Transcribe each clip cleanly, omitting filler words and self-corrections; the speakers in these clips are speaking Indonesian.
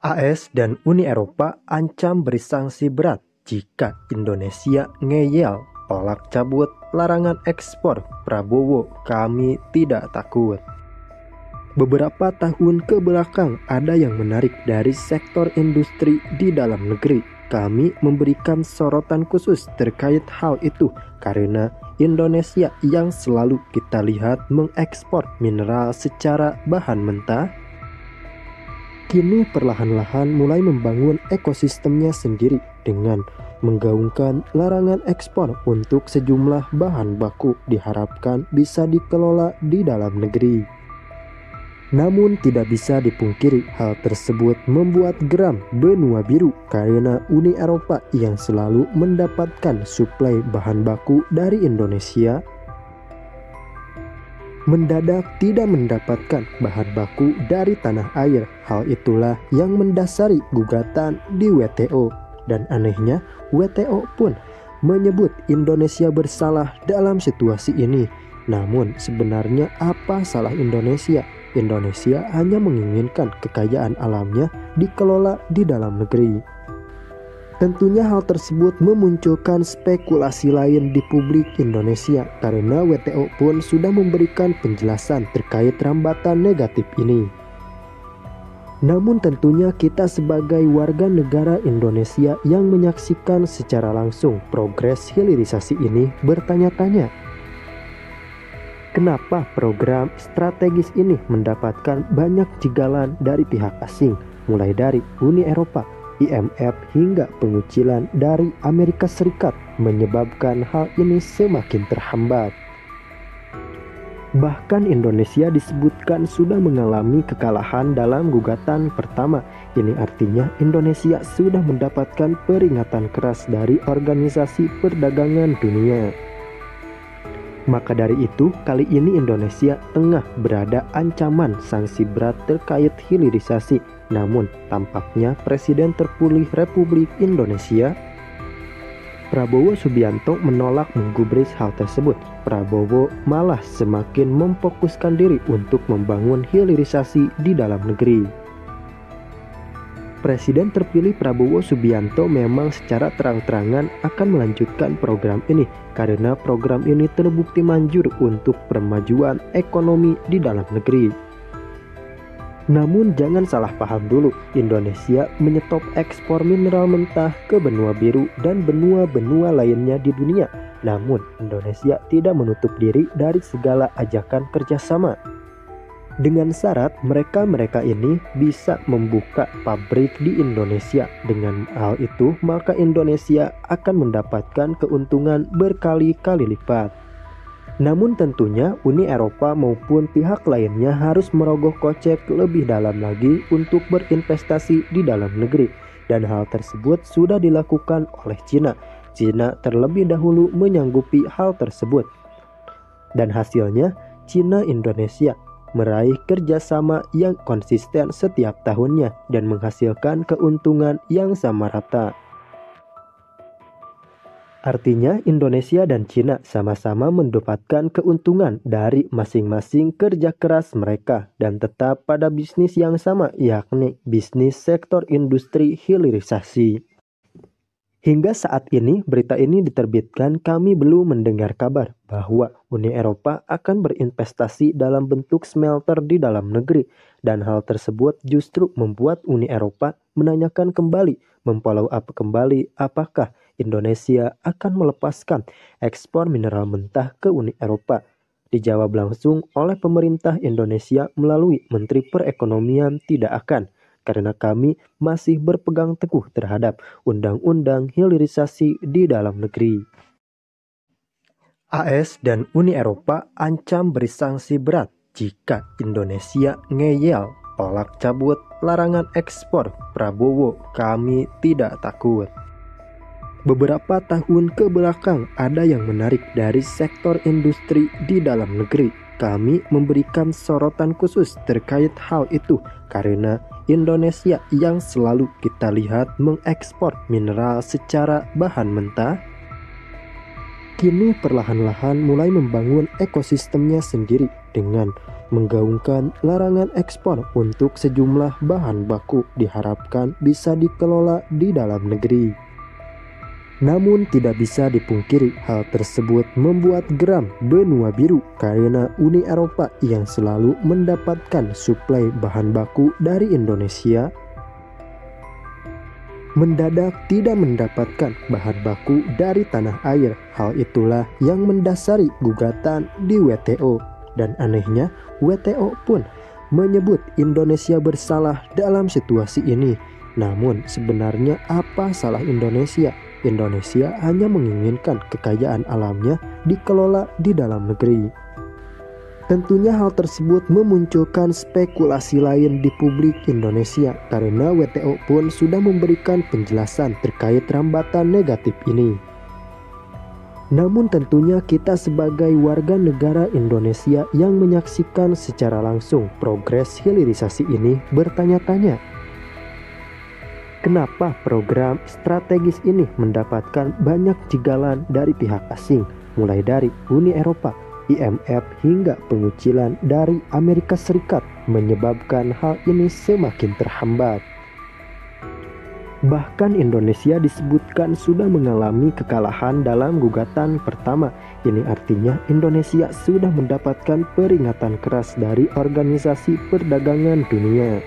AS dan Uni Eropa ancam beri sanksi berat jika Indonesia ngeyel tolak cabut larangan ekspor Prabowo, kami tidak takut. Beberapa tahun ke belakang ada yang menarik dari sektor industri di dalam negeri. Kami memberikan sorotan khusus terkait hal itu karena Indonesia yang selalu kita lihat mengekspor mineral secara bahan mentah, kini perlahan-lahan mulai membangun ekosistemnya sendiri dengan menggaungkan larangan ekspor untuk sejumlah bahan baku diharapkan bisa dikelola di dalam negeri. Namun tidak bisa dipungkiri hal tersebut membuat geram benua biru karena Uni Eropa yang selalu mendapatkan suplai bahan baku dari Indonesia mendadak tidak mendapatkan bahan baku dari tanah air. Hal itulah yang mendasari gugatan di WTO. Dan anehnya WTO pun menyebut Indonesia bersalah dalam situasi ini. Namun sebenarnya apa salah Indonesia? Indonesia hanya menginginkan kekayaan alamnya dikelola di dalam negeri. Tentunya hal tersebut memunculkan spekulasi lain di publik Indonesia karena WTO pun sudah memberikan penjelasan terkait rambatan negatif ini. Namun tentunya kita sebagai warga negara Indonesia yang menyaksikan secara langsung progres hilirisasi ini bertanya-tanya, kenapa program strategis ini mendapatkan banyak jegalan dari pihak asing, mulai dari Uni Eropa, IMF hingga pengucilan dari Amerika Serikat menyebabkan hal ini semakin terhambat. Bahkan Indonesia disebutkan sudah mengalami kekalahan dalam gugatan pertama. Ini artinya Indonesia sudah mendapatkan peringatan keras dari Organisasi Perdagangan Dunia. Maka dari itu, kali ini Indonesia tengah berada ancaman sanksi berat terkait hilirisasi. Namun, tampaknya Presiden terpilih Republik Indonesia, Prabowo Subianto, menolak menggubris hal tersebut. Prabowo malah semakin memfokuskan diri untuk membangun hilirisasi di dalam negeri. Presiden terpilih Prabowo Subianto memang secara terang-terangan akan melanjutkan program ini karena program ini terbukti manjur untuk permajuan ekonomi di dalam negeri. Namun jangan salah paham dulu, Indonesia menyetop ekspor mineral mentah ke benua biru dan benua-benua lainnya di dunia. Namun Indonesia tidak menutup diri dari segala ajakan kerjasama. Dengan syarat mereka ini bisa membuka pabrik di Indonesia. Dengan hal itu maka Indonesia akan mendapatkan keuntungan berkali-kali lipat. Namun tentunya Uni Eropa maupun pihak lainnya harus merogoh kocek lebih dalam lagi untuk berinvestasi di dalam negeri. Dan hal tersebut sudah dilakukan oleh Cina. Cina terlebih dahulu menyanggupi hal tersebut. Dan hasilnya Cina Indonesia meraih kerjasama yang konsisten setiap tahunnya dan menghasilkan keuntungan yang sama rata. Artinya Indonesia dan Cina sama-sama mendapatkan keuntungan dari masing-masing kerja keras mereka dan tetap pada bisnis yang sama, yakni bisnis sektor industri hilirisasi. Hingga saat ini berita ini diterbitkan, kami belum mendengar kabar bahwa Uni Eropa akan berinvestasi dalam bentuk smelter di dalam negeri. Dan hal tersebut justru membuat Uni Eropa menanyakan kembali, memfollow up kembali apakah Indonesia akan melepaskan ekspor mineral mentah ke Uni Eropa. Dijawab langsung oleh pemerintah Indonesia melalui Menteri Perekonomian, tidak akan. Karena kami masih berpegang teguh terhadap undang-undang hilirisasi di dalam negeri. AS dan Uni Eropa ancam beri sanksi berat jika Indonesia ngeyel tolak cabut larangan ekspor Prabowo, kami tidak takut. Beberapa tahun ke belakang ada yang menarik dari sektor industri di dalam negeri. Kami memberikan sorotan khusus terkait hal itu karena Indonesia yang selalu kita lihat mengekspor mineral secara bahan mentah, kini perlahan-lahan mulai membangun ekosistemnya sendiri dengan menggaungkan larangan ekspor untuk sejumlah bahan baku diharapkan bisa dikelola di dalam negeri. Namun tidak bisa dipungkiri hal tersebut membuat geram benua biru karena Uni Eropa yang selalu mendapatkan suplai bahan baku dari Indonesia mendadak tidak mendapatkan bahan baku dari tanah air. Hal itulah yang mendasari gugatan di WTO. Dan anehnya, WTO pun menyebut Indonesia bersalah dalam situasi ini. Namun sebenarnya apa salah Indonesia? Indonesia hanya menginginkan kekayaan alamnya dikelola di dalam negeri. Tentunya hal tersebut memunculkan spekulasi lain di publik Indonesia karena WTO pun sudah memberikan penjelasan terkait rambatan negatif ini. Namun tentunya kita sebagai warga negara Indonesia yang menyaksikan secara langsung progres hilirisasi ini bertanya-tanya, kenapa program strategis ini mendapatkan banyak jegalan dari pihak asing, mulai dari Uni Eropa, IMF hingga pengucilan dari Amerika Serikat, menyebabkan hal ini semakin terhambat. Bahkan Indonesia disebutkan sudah mengalami kekalahan dalam gugatan pertama. Ini artinya Indonesia sudah mendapatkan peringatan keras dari Organisasi Perdagangan Dunia.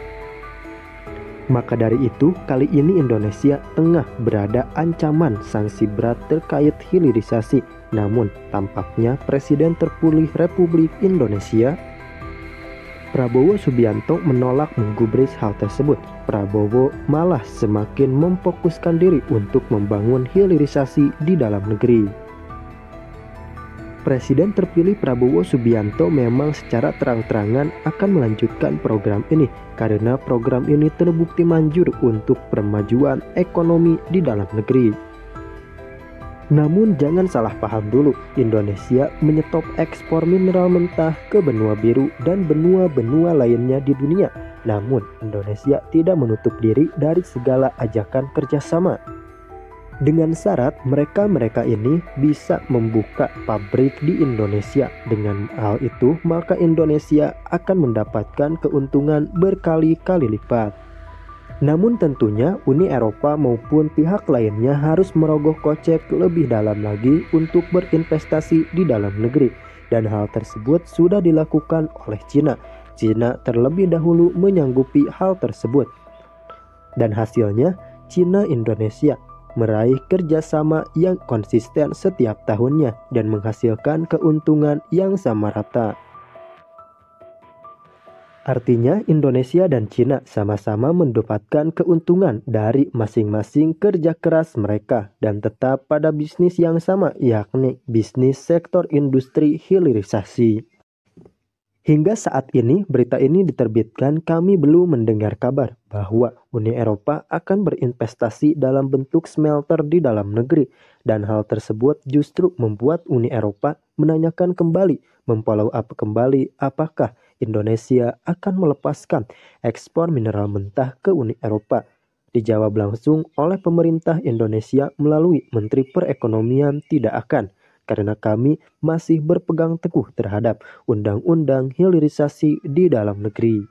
Maka dari itu, kali ini Indonesia tengah berada ancaman sanksi berat terkait hilirisasi. Namun, tampaknya Presiden terpilih Republik Indonesia Prabowo Subianto menolak menggubris hal tersebut. Prabowo malah semakin memfokuskan diri untuk membangun hilirisasi di dalam negeri. Presiden terpilih Prabowo Subianto memang secara terang-terangan akan melanjutkan program ini karena program ini terbukti manjur untuk permajuan ekonomi di dalam negeri. Namun jangan salah paham dulu, Indonesia menyetop ekspor mineral mentah ke benua biru dan benua-benua lainnya di dunia. Namun Indonesia tidak menutup diri dari segala ajakan kerjasama. Dengan syarat mereka ini bisa membuka pabrik di Indonesia. Dengan hal itu maka Indonesia akan mendapatkan keuntungan berkali-kali lipat. Namun tentunya Uni Eropa maupun pihak lainnya harus merogoh kocek lebih dalam lagi untuk berinvestasi di dalam negeri. Dan hal tersebut sudah dilakukan oleh Cina. Cina terlebih dahulu menyanggupi hal tersebut. Dan hasilnya Cina Indonesia meraih kerjasama yang konsisten setiap tahunnya dan menghasilkan keuntungan yang sama rata. Artinya Indonesia dan Cina sama-sama mendapatkan keuntungan dari masing-masing kerja keras mereka dan tetap pada bisnis yang sama, yakni bisnis sektor industri hilirisasi. Hingga saat ini berita ini diterbitkan, kami belum mendengar kabar bahwa Uni Eropa akan berinvestasi dalam bentuk smelter di dalam negeri. Dan hal tersebut justru membuat Uni Eropa menanyakan kembali, memfollow up kembali apakah Indonesia akan melepaskan ekspor mineral mentah ke Uni Eropa. Dijawab langsung oleh pemerintah Indonesia melalui Menteri Perekonomian, tidak akan, karena kami masih berpegang teguh terhadap undang-undang hilirisasi di dalam negeri.